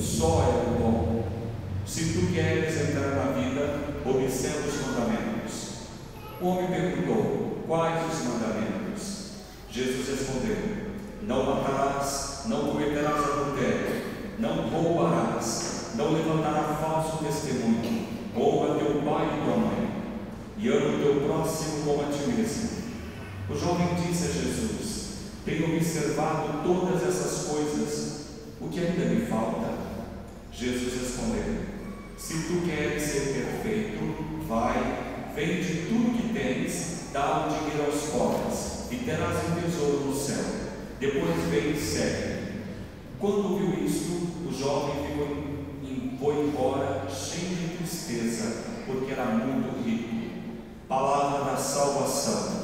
só é o bom. Se tu queres entrar na vida, observa os mandamentos. O homem perguntou: quais os mandamentos? Jesus respondeu: não matarás, não cometerás adultério, não roubarás, não levantarás falso testemunho, honra teu pai e tua mãe, e ama o teu próximo como a ti mesmo. O jovem disse a Jesus: tenho observado todas essas coisas, o que ainda me falta? Jesus respondeu: se tu queres ser perfeito, vai, vende tudo que tens, dá o dinheiro aos pobres, e terás um tesouro no céu. Depois vem e segue. Quando viu isto, o jovem foi embora cheio de tristeza, porque era muito rico. Palavra da salvação.